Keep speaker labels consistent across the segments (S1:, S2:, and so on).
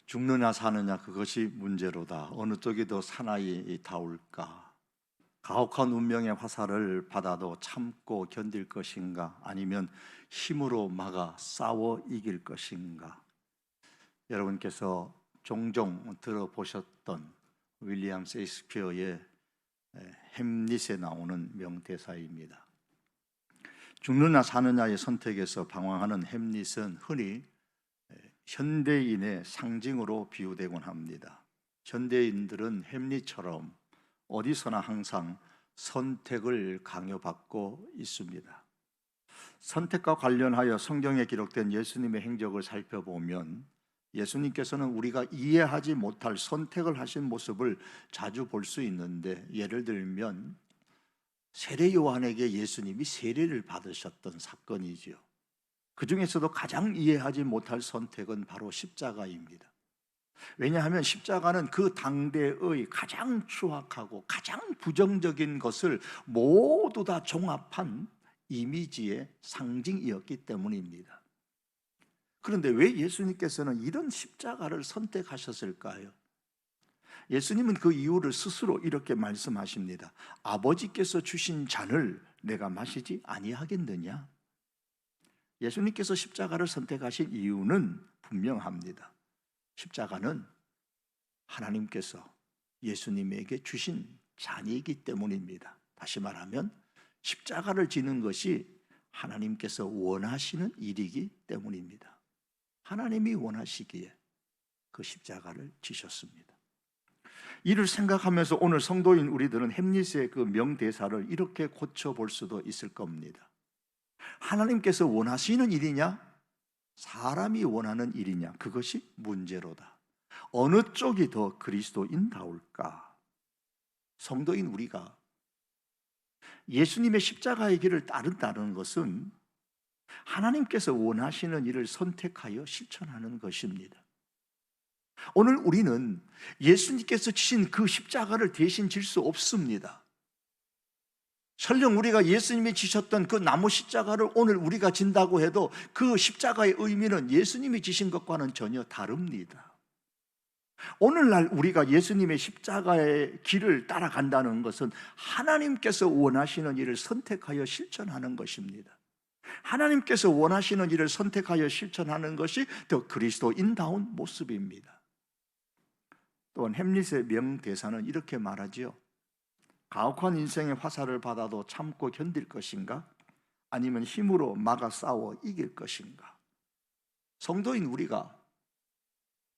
S1: 죽느냐 사느냐 그것이 문제로다. 어느 쪽이 더 사나이 다울까? 가혹한 운명의 화살을 받아도 참고 견딜 것인가? 아니면 힘으로 막아 싸워 이길 것인가? 여러분께서 종종 들어보셨던 윌리엄 셰익스피어의 햄릿에 나오는 명대사입니다. 죽느냐 사느냐의 선택에서 방황하는 햄릿은 흔히 현대인의 상징으로 비유되곤 합니다. 현대인들은 햄릿처럼 어디서나 항상 선택을 강요받고 있습니다. 선택과 관련하여 성경에 기록된 예수님의 행적을 살펴보면 예수님께서는 우리가 이해하지 못할 선택을 하신 모습을 자주 볼 수 있는데, 예를 들면 세례 요한에게 예수님이 세례를 받으셨던 사건이지요. 그 중에서도 가장 이해하지 못할 선택은 바로 십자가입니다. 왜냐하면 십자가는 그 당대의 가장 추악하고 가장 부정적인 것을 모두 다 종합한 이미지의 상징이었기 때문입니다. 그런데 왜 예수님께서는 이런 십자가를 선택하셨을까요? 예수님은 그 이유를 스스로 이렇게 말씀하십니다. 아버지께서 주신 잔을 내가 마시지 아니하겠느냐? 예수님께서 십자가를 선택하신 이유는 분명합니다. 십자가는 하나님께서 예수님에게 주신 잔이기 때문입니다. 다시 말하면 십자가를 지는 것이 하나님께서 원하시는 일이기 때문입니다. 하나님이 원하시기에 그 십자가를 지셨습니다. 이를 생각하면서 오늘 성도인 우리들은 햄릿의 그 명대사를 이렇게 고쳐볼 수도 있을 겁니다. 하나님께서 원하시는 일이냐? 사람이 원하는 일이냐? 그것이 문제로다. 어느 쪽이 더 그리스도인다울까? 성도인 우리가 예수님의 십자가의 길을 따른다는 것은 하나님께서 원하시는 일을 선택하여 실천하는 것입니다. 오늘 우리는 예수님께서 지신 그 십자가를 대신 질 수 없습니다. 설령 우리가 예수님이 지셨던 그 나무 십자가를 오늘 우리가 진다고 해도 그 십자가의 의미는 예수님이 지신 것과는 전혀 다릅니다. 오늘날 우리가 예수님의 십자가의 길을 따라간다는 것은 하나님께서 원하시는 일을 선택하여 실천하는 것입니다. 하나님께서 원하시는 일을 선택하여 실천하는 것이 더 그리스도인다운 모습입니다. 또한 햄릿의 명대사는 이렇게 말하지요. 가혹한 인생의 화살을 받아도 참고 견딜 것인가? 아니면 힘으로 막아 싸워 이길 것인가? 성도인 우리가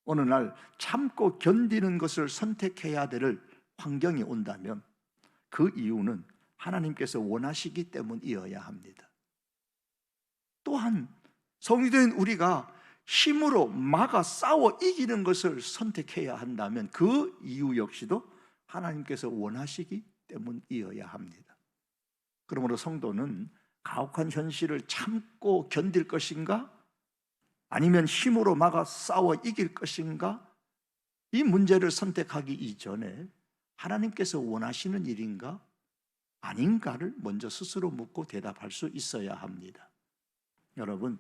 S1: 어느 날 참고 견디는 것을 선택해야 될 환경이 온다면 그 이유는 하나님께서 원하시기 때문이어야 합니다. 또한 성도인 우리가 힘으로 막아 싸워 이기는 것을 선택해야 한다면 그 이유 역시도 하나님께서 원하시기 때문이어야 합니다. 그러므로 성도는 가혹한 현실을 참고 견딜 것인가? 아니면 힘으로 막아 싸워 이길 것인가? 이 문제를 선택하기 이전에 하나님께서 원하시는 일인가? 아닌가를 먼저 스스로 묻고 대답할 수 있어야 합니다. 여러분,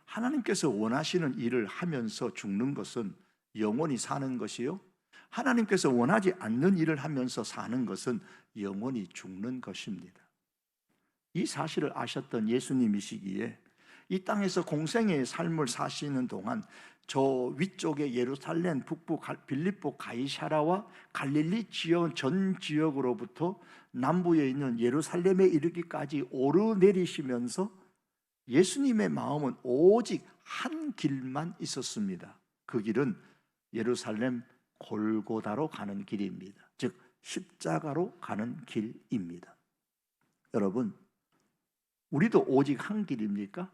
S1: 하나님께서 원하시는 일을 하면서 죽는 것은 영원히 사는 것이요, 하나님께서 원하지 않는 일을 하면서 사는 것은 영원히 죽는 것입니다. 이 사실을 아셨던 예수님이시기에 이 땅에서 공생애의 삶을 사시는 동안 저 위쪽에 예루살렘, 북부 빌립보 가이사라와 갈릴리 지역 전 지역으로부터 남부에 있는 예루살렘에 이르기까지 오르내리시면서 예수님의 마음은 오직 한 길만 있었습니다. 그 길은 예루살렘 골고다로 가는 길입니다. 즉 십자가로 가는 길입니다. 여러분, 우리도 오직 한 길입니까?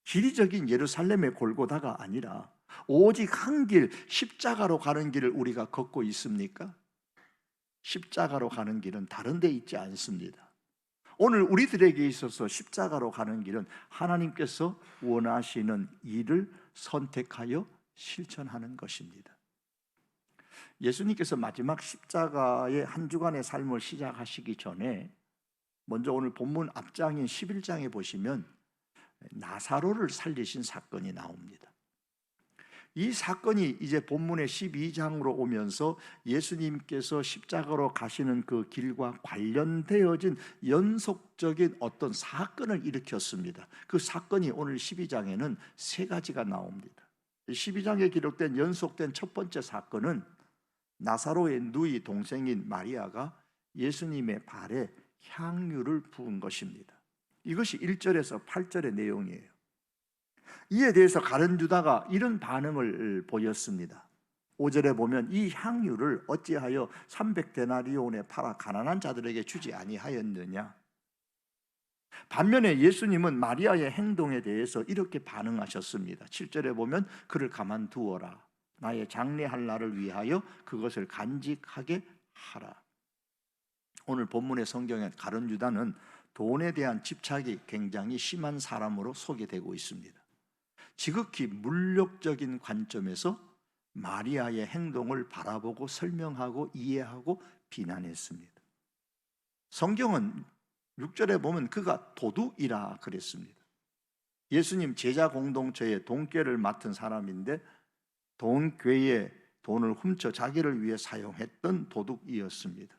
S1: 지리적인 예루살렘의 골고다가 아니라 오직 한 길, 십자가로 가는 길을 우리가 걷고 있습니까? 십자가로 가는 길은 다른 데 있지 않습니다. 오늘 우리들에게 있어서 십자가로 가는 길은 하나님께서 원하시는 일을 선택하여 실천하는 것입니다. 예수님께서 마지막 십자가의 한 주간의 삶을 시작하시기 전에 먼저 오늘 본문 앞장인 11장에 보시면 나사로를 살리신 사건이 나옵니다. 이 사건이 이제 본문의 12장으로 오면서 예수님께서 십자가로 가시는 그 길과 관련되어진 연속적인 어떤 사건을 일으켰습니다. 그 사건이 오늘 12장에는 세 가지가 나옵니다. 12장에 기록된 연속된 첫 번째 사건은 나사로의 누이 동생인 마리아가 예수님의 발에 향유를 부은 것입니다. 이것이 1절에서 8절의 내용이에요. 이에 대해서 가룟 유다가 이런 반응을 보였습니다. 5절에 보면 이 향유를 어찌하여 300데나리온에 팔아 가난한 자들에게 주지 아니하였느냐. 반면에 예수님은 마리아의 행동에 대해서 이렇게 반응하셨습니다. 7절에 보면 그를 가만두어라. 나의 장례할 날을 위하여 그것을 간직하게 하라. 오늘 본문의 성경에 가룟 유다는 돈에 대한 집착이 굉장히 심한 사람으로 소개되고 있습니다. 지극히 물력적인 관점에서 마리아의 행동을 바라보고 설명하고 이해하고 비난했습니다. 성경은 6절에 보면 그가 도둑이라 그랬습니다. 예수님 제자 공동체의 돈꾀를 맡은 사람인데 돈궤에 돈을 훔쳐 자기를 위해 사용했던 도둑이었습니다.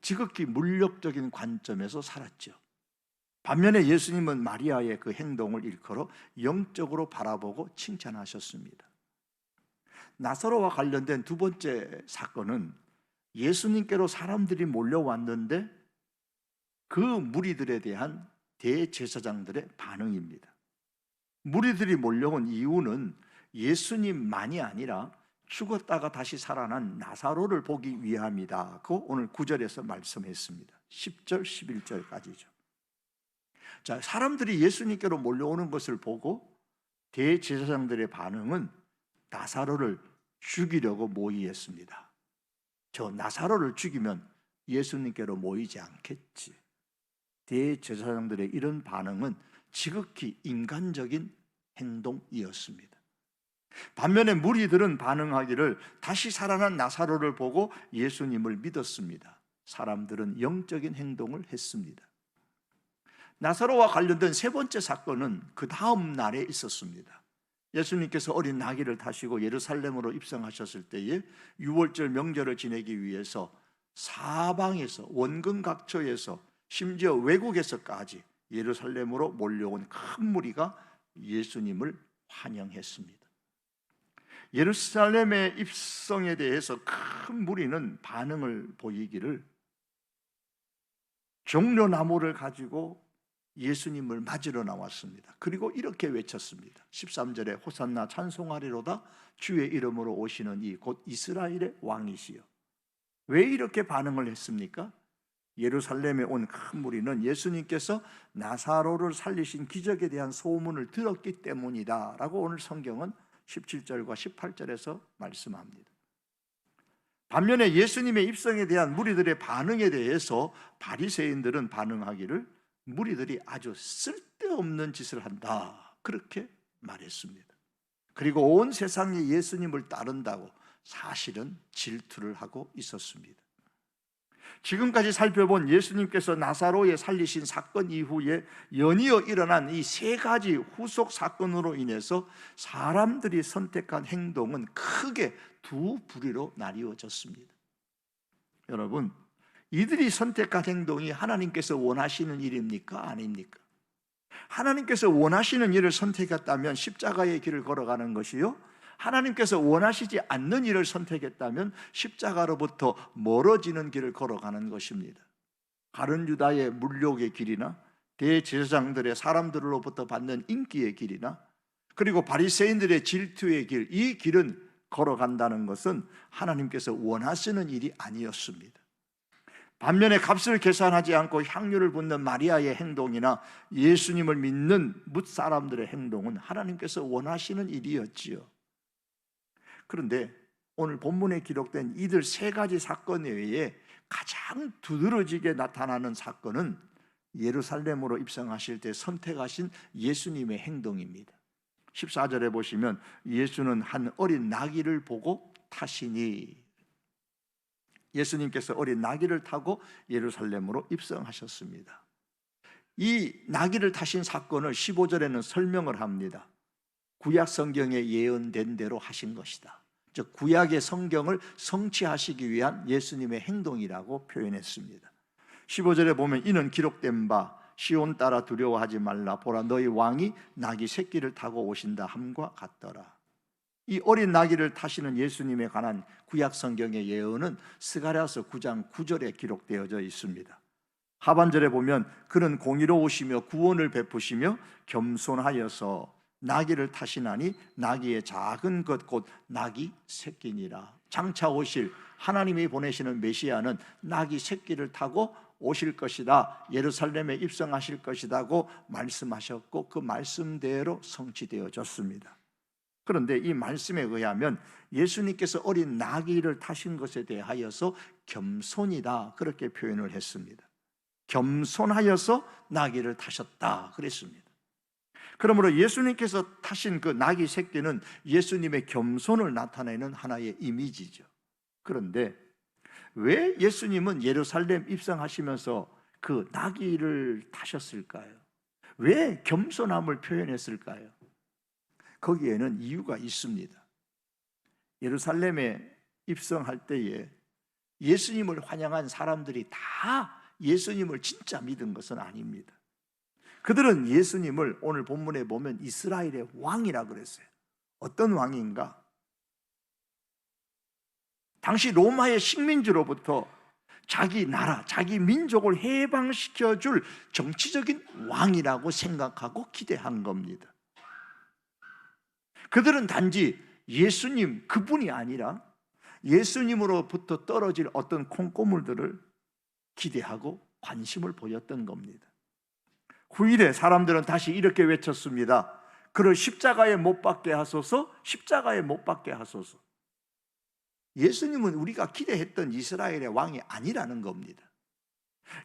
S1: 지극히 물력적인 관점에서 살았죠. 반면에 예수님은 마리아의 그 행동을 일컬어 영적으로 바라보고 칭찬하셨습니다. 나사로와 관련된 두 번째 사건은 예수님께로 사람들이 몰려왔는데 그 무리들에 대한 대제사장들의 반응입니다. 무리들이 몰려온 이유는 예수님만이 아니라 죽었다가 다시 살아난 나사로를 보기 위함이다. 그 오늘 9절에서 말씀했습니다. 10절, 11절까지죠. 자, 사람들이 예수님께로 몰려오는 것을 보고 대제사장들의 반응은 나사로를 죽이려고 모의했습니다. 저 나사로를 죽이면 예수님께로 모이지 않겠지. 대제사장들의 이런 반응은 지극히 인간적인 행동이었습니다. 반면에 무리들은 반응하기를 다시 살아난 나사로를 보고 예수님을 믿었습니다. 사람들은 영적인 행동을 했습니다. 나사로와 관련된 세 번째 사건은 그 다음 날에 있었습니다. 예수님께서 어린 나귀를 타시고 예루살렘으로 입성하셨을 때에 유월절 명절을 지내기 위해서 사방에서 원근 각처에서 심지어 외국에서까지 예루살렘으로 몰려온 큰 무리가 예수님을 환영했습니다. 예루살렘의 입성에 대해서 큰 무리는 반응을 보이기를 종려나무를 가지고 예수님을 맞으러 나왔습니다. 그리고 이렇게 외쳤습니다. 13절에 호산나 찬송하리로다 주의 이름으로 오시는 이 곧 이스라엘의 왕이시여. 왜 이렇게 반응을 했습니까? 예루살렘에 온 큰 무리는 예수님께서 나사로를 살리신 기적에 대한 소문을 들었기 때문이다 라고 오늘 성경은 17절과 18절에서 말씀합니다. 반면에 예수님의 입성에 대한 무리들의 반응에 대해서 바리새인들은 반응하기를 무리들이 아주 쓸데없는 짓을 한다 그렇게 말했습니다. 그리고 온 세상이 예수님을 따른다고 사실은 질투를 하고 있었습니다. 지금까지 살펴본 예수님께서 나사로에 살리신 사건 이후에 연이어 일어난 이 세 가지 후속 사건으로 인해서 사람들이 선택한 행동은 크게 두 부류로 나뉘어졌습니다. 여러분, 이들이 선택한 행동이 하나님께서 원하시는 일입니까? 아닙니까? 하나님께서 원하시는 일을 선택했다면 십자가의 길을 걸어가는 것이요, 하나님께서 원하시지 않는 일을 선택했다면 십자가로부터 멀어지는 길을 걸어가는 것입니다. 가룟 유다의 물욕의 길이나 대제사장들의 사람들로부터 받는 인기의 길이나 그리고 바리새인들의 질투의 길, 이 길은 걸어간다는 것은 하나님께서 원하시는 일이 아니었습니다. 반면에 값을 계산하지 않고 향유를 붓는 마리아의 행동이나 예수님을 믿는 뭇 사람들의 행동은 하나님께서 원하시는 일이었지요. 그런데 오늘 본문에 기록된 이들 세 가지 사건 외에 가장 두드러지게 나타나는 사건은 예루살렘으로 입성하실 때 선택하신 예수님의 행동입니다. 14절에 보시면 예수는 한 어린 나귀를 보고 타시니, 예수님께서 어린 나귀를 타고 예루살렘으로 입성하셨습니다. 이 나귀를 타신 사건을 15절에는 설명을 합니다. 구약 성경에 예언된 대로 하신 것이다. 즉 구약의 성경을 성취하시기 위한 예수님의 행동이라고 표현했습니다. 15절에 보면 이는 기록된 바 시온 따라 두려워하지 말라 보라 너희 왕이 나귀 새끼를 타고 오신다 함과 같더라. 이 어린 나귀를 타시는 예수님에 관한 구약 성경의 예언은 스가랴서 9장 9절에 기록되어져 있습니다. 하반절에 보면 그는 공의로우시며 구원을 베푸시며 겸손하여서 나귀를 타시나니 나귀의 작은 것 곧 나귀 새끼니라. 장차 오실 하나님이 보내시는 메시아는 나귀 새끼를 타고 오실 것이다, 예루살렘에 입성하실 것이라고 말씀하셨고 그 말씀대로 성취되어졌습니다. 그런데 이 말씀에 의하면 예수님께서 어린 나귀를 타신 것에 대하여서 겸손이다 그렇게 표현을 했습니다. 겸손하여서 나귀를 타셨다 그랬습니다. 그러므로 예수님께서 타신 그 나귀 새끼는 예수님의 겸손을 나타내는 하나의 이미지죠. 그런데 왜 예수님은 예루살렘 입성하시면서 그 나귀를 타셨을까요? 왜 겸손함을 표현했을까요? 거기에는 이유가 있습니다. 예루살렘에 입성할 때에 예수님을 환영한 사람들이 다 예수님을 진짜 믿은 것은 아닙니다. 그들은 예수님을 오늘 본문에 보면 이스라엘의 왕이라 그랬어요. 어떤 왕인가? 당시 로마의 식민지로부터 자기 나라, 자기 민족을 해방시켜줄 정치적인 왕이라고 생각하고 기대한 겁니다. 그들은 단지 예수님 그분이 아니라 예수님으로부터 떨어질 어떤 콩고물들을 기대하고 관심을 보였던 겁니다. 9일에 사람들은 다시 이렇게 외쳤습니다. 그를 십자가에 못 박게 하소서, 십자가에 못 박게 하소서. 예수님은 우리가 기대했던 이스라엘의 왕이 아니라는 겁니다.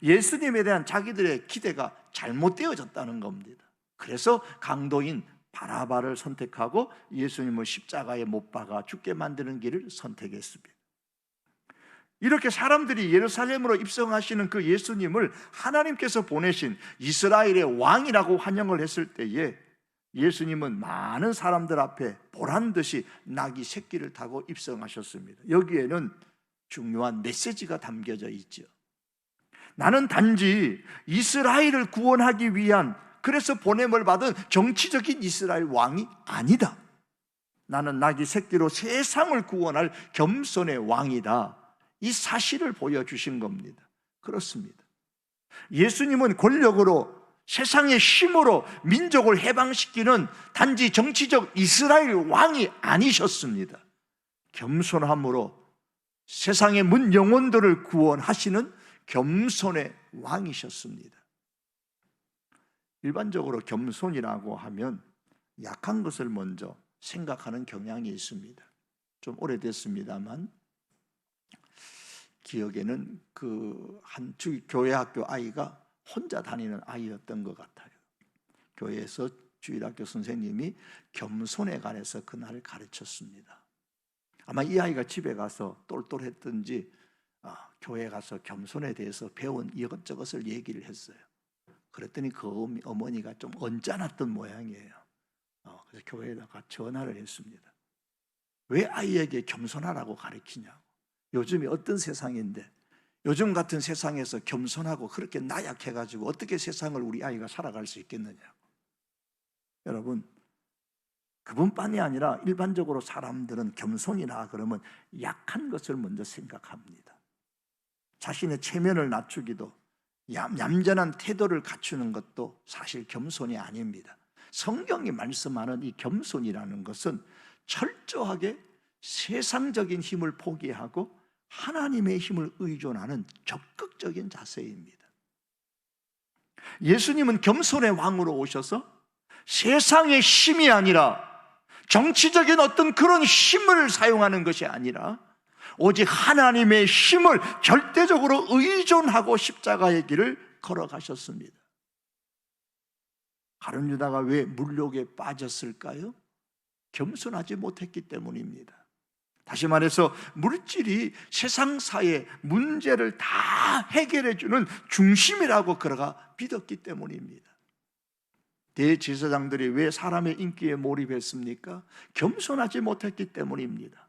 S1: 예수님에 대한 자기들의 기대가 잘못되어졌다는 겁니다. 그래서 강도인 바라바를 선택하고 예수님을 십자가에 못 박아 죽게 만드는 길을 선택했습니다. 이렇게 사람들이 예루살렘으로 입성하시는 그 예수님을 하나님께서 보내신 이스라엘의 왕이라고 환영을 했을 때에 예수님은 많은 사람들 앞에 보란듯이 나귀 새끼를 타고 입성하셨습니다. 여기에는 중요한 메시지가 담겨져 있죠. 나는 단지 이스라엘을 구원하기 위한, 그래서 보냄을 받은 정치적인 이스라엘 왕이 아니다. 나는 나귀 새끼로 세상을 구원할 겸손의 왕이다. 이 사실을 보여주신 겁니다. 그렇습니다. 예수님은 권력으로, 세상의 힘으로 민족을 해방시키는 단지 정치적 이스라엘 왕이 아니셨습니다. 겸손함으로 세상의 문 영혼들을 구원하시는 겸손의 왕이셨습니다. 일반적으로 겸손이라고 하면 약한 것을 먼저 생각하는 경향이 있습니다. 좀 오래됐습니다만 기억에는 그 한 교회 학교 아이가 혼자 다니는 아이였던 것 같아요. 교회에서 주일학교 선생님이 겸손에 관해서 그날을 가르쳤습니다. 아마 이 아이가 집에 가서 똘똘했던지 교회에 가서 겸손에 대해서 배운 이것저것을 얘기를 했어요. 그랬더니 그 어머니가 좀 언짢았던 모양이에요. 그래서 교회에다가 전화를 했습니다. 왜 아이에게 겸손하라고 가르치냐고. 요즘이 어떤 세상인데 요즘 같은 세상에서 겸손하고 그렇게 나약해가지고 어떻게 세상을 우리 아이가 살아갈 수 있겠느냐고. 여러분, 그분뿐이 아니라 일반적으로 사람들은 겸손이나 그러면 약한 것을 먼저 생각합니다. 자신의 체면을 낮추기도, 얌전한 태도를 갖추는 것도 사실 겸손이 아닙니다. 성경이 말씀하는 이 겸손이라는 것은 철저하게 세상적인 힘을 포기하고 하나님의 힘을 의존하는 적극적인 자세입니다. 예수님은 겸손의 왕으로 오셔서 세상의 힘이 아니라 정치적인 어떤 그런 힘을 사용하는 것이 아니라 오직 하나님의 힘을 절대적으로 의존하고 십자가의 길을 걸어가셨습니다. 가룟 유다가 왜 물욕에 빠졌을까요? 겸손하지 못했기 때문입니다. 다시 말해서 물질이 세상사의 문제를 다 해결해 주는 중심이라고 그가 믿었기 때문입니다. 대제사장들이 왜 사람의 인기에 몰입했습니까? 겸손하지 못했기 때문입니다.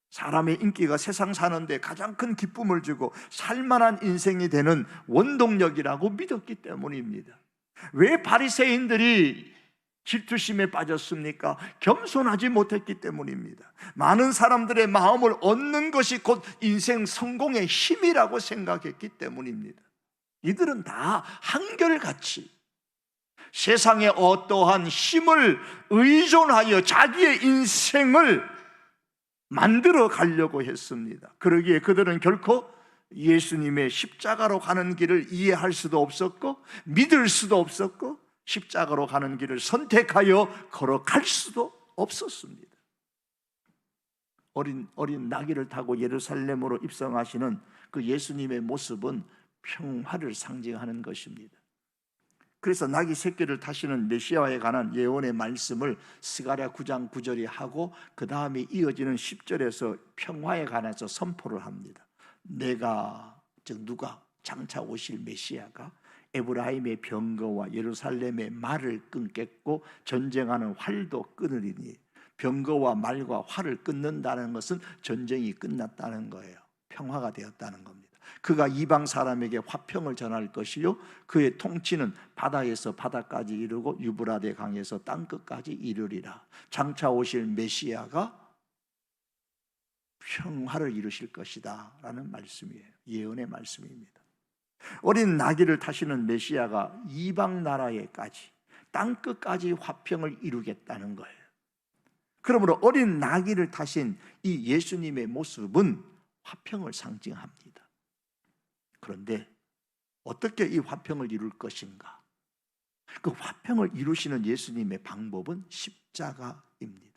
S1: 사람의 인기가 세상 사는데 가장 큰 기쁨을 주고 살만한 인생이 되는 원동력이라고 믿었기 때문입니다. 왜 바리새인들이 질투심에 빠졌습니까? 겸손하지 못했기 때문입니다. 많은 사람들의 마음을 얻는 것이 곧 인생 성공의 힘이라고 생각했기 때문입니다. 이들은 다 한결같이 세상의 어떠한 힘을 의존하여 자기의 인생을 만들어 가려고 했습니다. 그러기에 그들은 결코 예수님의 십자가로 가는 길을 이해할 수도 없었고 믿을 수도 없었고 십자가로 가는 길을 선택하여 걸어갈 수도 없었습니다. 어린 나귀를 타고 예루살렘으로 입성하시는 그 예수님의 모습은 평화를 상징하는 것입니다. 그래서 나귀 새끼를 타시는 메시아에 관한 예언의 말씀을 스가랴 9장 9절이 하고 그 다음에 이어지는 10절에서 평화에 관해서 선포를 합니다. 내가, 즉 누가? 장차 오실 메시아가 에브라임의 병거와 예루살렘의 말을 끊겠고 전쟁하는 활도 끊으리니, 병거와 말과 활을 끊는다는 것은 전쟁이 끝났다는 거예요. 평화가 되었다는 겁니다. 그가 이방 사람에게 화평을 전할 것이요 그의 통치는 바다에서 바다까지 이르고 유브라데 강에서 땅끝까지 이르리라. 장차 오실 메시아가 평화를 이루실 것이다 라는 말씀이에요. 예언의 말씀입니다. 어린 나귀를 타시는 메시아가 이방 나라에까지 땅끝까지 화평을 이루겠다는 거예요. 그러므로 어린 나귀를 타신 이 예수님의 모습은 화평을 상징합니다. 그런데 어떻게 이 화평을 이룰 것인가? 그 화평을 이루시는 예수님의 방법은 십자가입니다.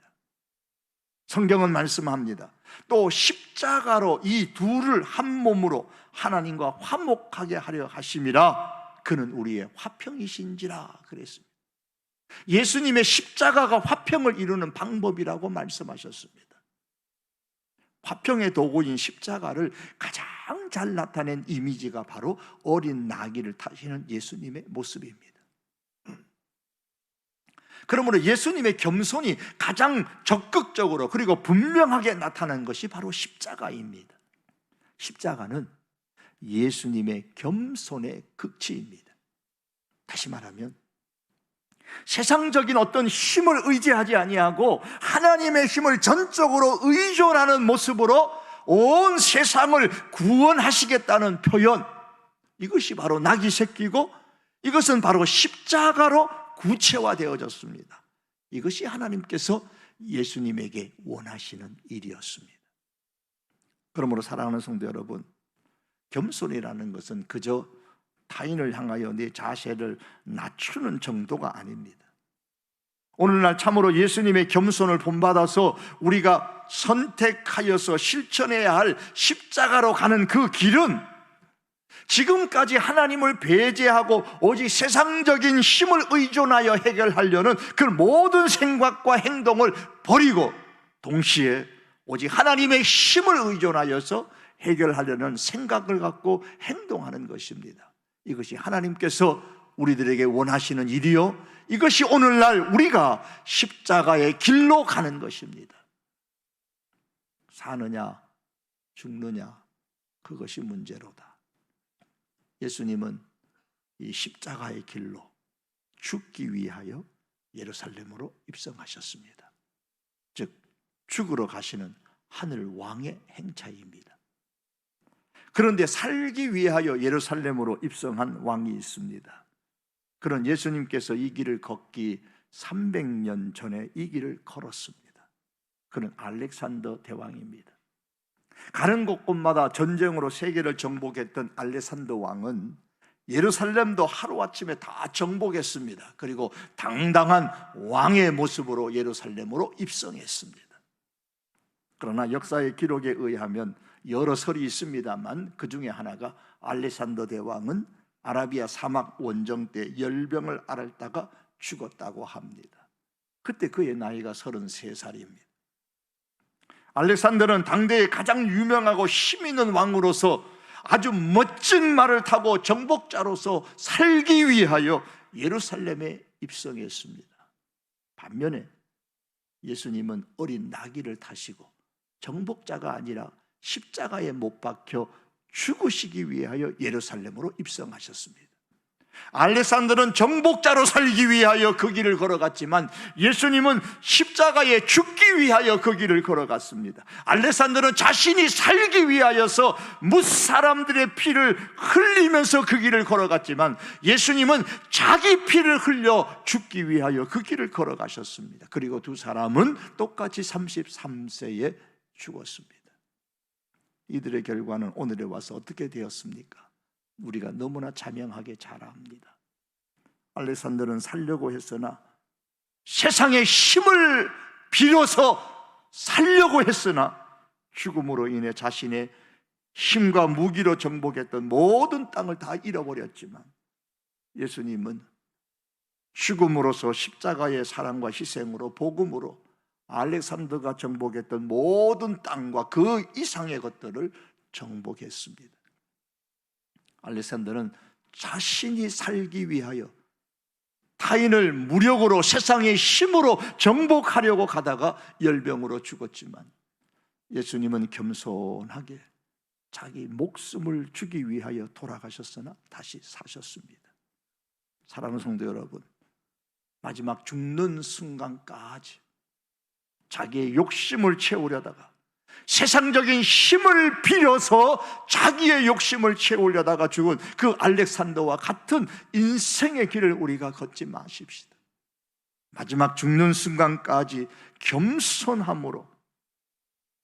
S1: 성경은 말씀합니다. 또 십자가로 이 둘을 한 몸으로 하나님과 화목하게 하려 하심이라. 그는 우리의 화평이신지라 그랬습니다. 예수님의 십자가가 화평을 이루는 방법이라고 말씀하셨습니다. 화평의 도구인 십자가를 가장 잘 나타낸 이미지가 바로 어린 나귀를 타시는 예수님의 모습입니다. 그러므로 예수님의 겸손이 가장 적극적으로 그리고 분명하게 나타난 것이 바로 십자가입니다. 십자가는 예수님의 겸손의 극치입니다. 다시 말하면 세상적인 어떤 힘을 의지하지 아니하고 하나님의 힘을 전적으로 의존하는 모습으로 온 세상을 구원하시겠다는 표현, 이것이 바로 나귀 새끼고 이것은 바로 십자가로 구체화되어졌습니다. 이것이 하나님께서 예수님에게 원하시는 일이었습니다. 그러므로 사랑하는 성도 여러분, 겸손이라는 것은 그저 타인을 향하여 내 자세를 낮추는 정도가 아닙니다. 오늘날 참으로 예수님의 겸손을 본받아서 우리가 선택하여서 실천해야 할 십자가로 가는 그 길은 지금까지 하나님을 배제하고 오직 세상적인 힘을 의존하여 해결하려는 그 모든 생각과 행동을 버리고 동시에 오직 하나님의 힘을 의존하여서 해결하려는 생각을 갖고 행동하는 것입니다. 이것이 하나님께서 우리들에게 원하시는 일이요, 이것이 오늘날 우리가 십자가의 길로 가는 것입니다. 사느냐 죽느냐 그것이 문제로다. 예수님은 이 십자가의 길로 죽기 위하여 예루살렘으로 입성하셨습니다. 즉 죽으러 가시는 하늘 왕의 행차입니다. 그런데 살기 위하여 예루살렘으로 입성한 왕이 있습니다. 그런 예수님께서 이 길을 걷기 300년 전에 이 길을 걸었습니다. 그는 알렉산더 대왕입니다. 가는 곳곳마다 전쟁으로 세계를 정복했던 알렉산더 왕은 예루살렘도 하루아침에 다 정복했습니다. 그리고 당당한 왕의 모습으로 예루살렘으로 입성했습니다. 그러나 역사의 기록에 의하면 여러 설이 있습니다만 그 중에 하나가 알렉산더 대왕은 아라비아 사막 원정 때 열병을 앓다가 죽었다고 합니다. 그때 그의 나이가 33살입니다. 알렉산더는 당대의 가장 유명하고 힘 있는 왕으로서 아주 멋진 말을 타고 정복자로서 살기 위하여 예루살렘에 입성했습니다. 반면에 예수님은 어린 나귀를 타시고 정복자가 아니라 십자가에 못 박혀 죽으시기 위하여 예루살렘으로 입성하셨습니다. 알렉산더는 정복자로 살기 위하여 그 길을 걸어갔지만 예수님은 십자가에 죽기 위하여 그 길을 걸어갔습니다. 알렉산더는 자신이 살기 위하여서 무사람들의 피를 흘리면서 그 길을 걸어갔지만 예수님은 자기 피를 흘려 죽기 위하여 그 길을 걸어가셨습니다. 그리고 두 사람은 똑같이 33세에 죽었습니다. 이들의 결과는 오늘에 와서 어떻게 되었습니까? 우리가 너무나 자명하게 잘 압니다. 알렉산더는 살려고 했으나, 세상의 힘을 빌어서 살려고 했으나 죽음으로 인해 자신의 힘과 무기로 정복했던 모든 땅을 다 잃어버렸지만 예수님은 죽음으로써 십자가의 사랑과 희생으로, 복음으로 알렉산더가 정복했던 모든 땅과 그 이상의 것들을 정복했습니다. 알렉산더는 자신이 살기 위하여 타인을 무력으로, 세상의 힘으로 정복하려고 가다가 열병으로 죽었지만 예수님은 겸손하게 자기 목숨을 주기 위하여 돌아가셨으나 다시 사셨습니다. 사랑하는 성도 여러분, 마지막 죽는 순간까지 자기의 욕심을 채우려다가, 세상적인 힘을 빌어서 자기의 욕심을 채우려다가 죽은 그 알렉산더와 같은 인생의 길을 우리가 걷지 마십시다. 마지막 죽는 순간까지 겸손함으로,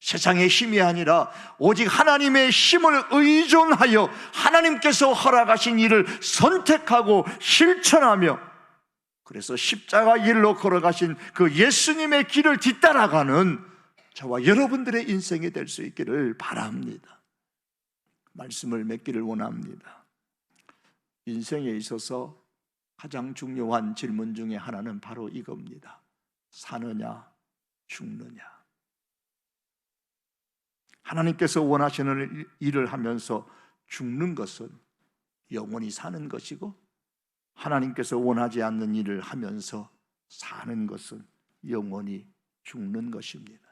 S1: 세상의 힘이 아니라 오직 하나님의 힘을 의존하여 하나님께서 허락하신 일을 선택하고 실천하며, 그래서 십자가 길로 걸어가신 그 예수님의 길을 뒤따라가는 저와 여러분들의 인생이 될 수 있기를 바랍니다. 말씀을 맺기를 원합니다. 인생에 있어서 가장 중요한 질문 중에 하나는 바로 이겁니다. 사느냐 죽느냐. 하나님께서 원하시는 일을 하면서 죽는 것은 영원히 사는 것이고, 하나님께서 원하지 않는 일을 하면서 사는 것은 영원히 죽는 것입니다.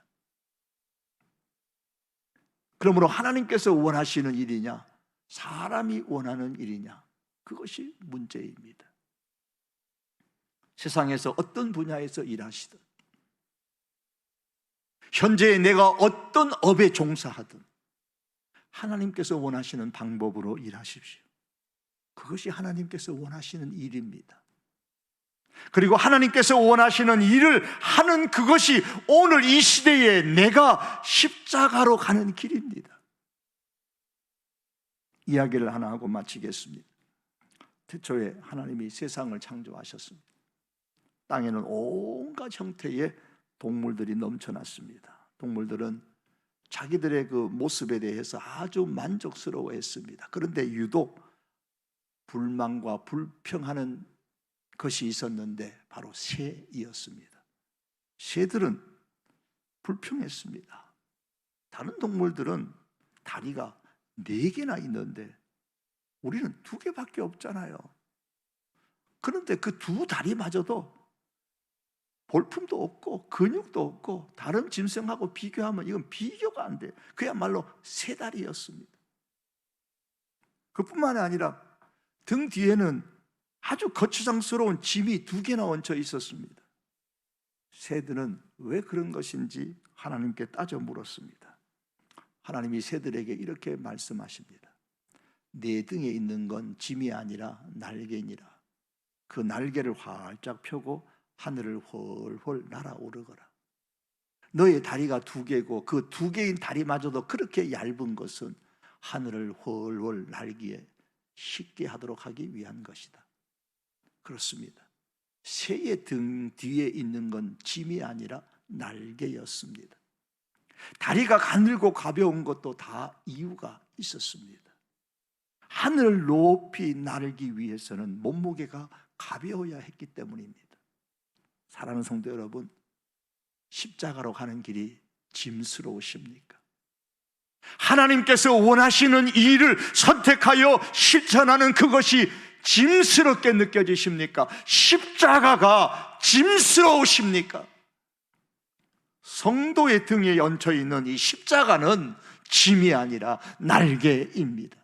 S1: 그러므로 하나님께서 원하시는 일이냐, 사람이 원하는 일이냐, 그것이 문제입니다. 세상에서 어떤 분야에서 일하시든, 현재 내가 어떤 업에 종사하든 하나님께서 원하시는 방법으로 일하십시오. 그것이 하나님께서 원하시는 일입니다. 그리고 하나님께서 원하시는 일을 하는 그것이 오늘 이 시대에 내가 십자가로 가는 길입니다. 이야기를 하나 하고 마치겠습니다. 태초에 하나님이 세상을 창조하셨습니다. 땅에는 온갖 형태의 동물들이 넘쳐났습니다. 동물들은 자기들의 그 모습에 대해서 아주 만족스러워했습니다. 그런데 유독 불만과 불평하는 것이 있었는데 바로 새이었습니다. 새들은 불평했습니다. 다른 동물들은 다리가 4개나 있는데 우리는 2개밖에 없잖아요. 그런데 그 2 다리마저도 볼품도 없고 근육도 없고 다른 짐승하고 비교하면 이건 비교가 안 돼요. 그야말로 새다리였습니다. 그뿐만 아니라 등 뒤에는 아주 거추장스러운 짐이 2개나 얹혀 있었습니다. 새들은 왜 그런 것인지 하나님께 따져 물었습니다. 하나님이 새들에게 이렇게 말씀하십니다. 네 등에 있는 건 짐이 아니라 날개니라. 그 날개를 활짝 펴고 하늘을 훨훨 날아오르거라. 너의 다리가 2개고 그 2개인 다리마저도 그렇게 얇은 것은 하늘을 훨훨 날기에 쉽게 하도록 하기 위한 것이다. 그렇습니다. 새의 등 뒤에 있는 건 짐이 아니라 날개였습니다. 다리가 가늘고 가벼운 것도 다 이유가 있었습니다. 하늘을 높이 날기 위해서는 몸무게가 가벼워야 했기 때문입니다. 사랑하는 성도 여러분, 십자가로 가는 길이 짐스러우십니까? 하나님께서 원하시는 일을 선택하여 실천하는 그것이 짐스럽게 느껴지십니까? 십자가가 짐스러우십니까? 성도의 등에 얹혀 있는 이 십자가는 짐이 아니라 날개입니다.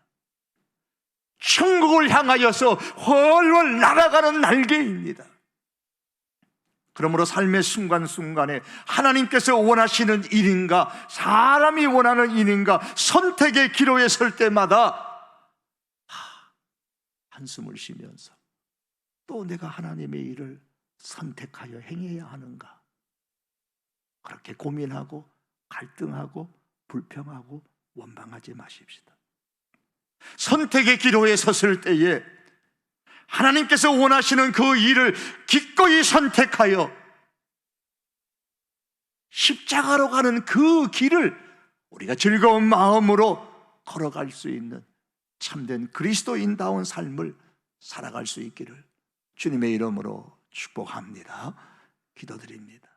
S1: 천국을 향하여서 훨훨 날아가는 날개입니다. 그러므로 삶의 순간순간에 하나님께서 원하시는 일인가, 사람이 원하는 일인가, 선택의 기로에 설 때마다 한숨을 쉬면서 또 내가 하나님의 일을 선택하여 행해야 하는가, 그렇게 고민하고 갈등하고 불평하고 원망하지 마십시다. 선택의 기로에 섰을 때에 하나님께서 원하시는 그 일을 기꺼이 선택하여 십자가로 가는 그 길을 우리가 즐거운 마음으로 걸어갈 수 있는 참된 그리스도인다운 삶을 살아갈 수 있기를 주님의 이름으로 축복합니다. 기도드립니다.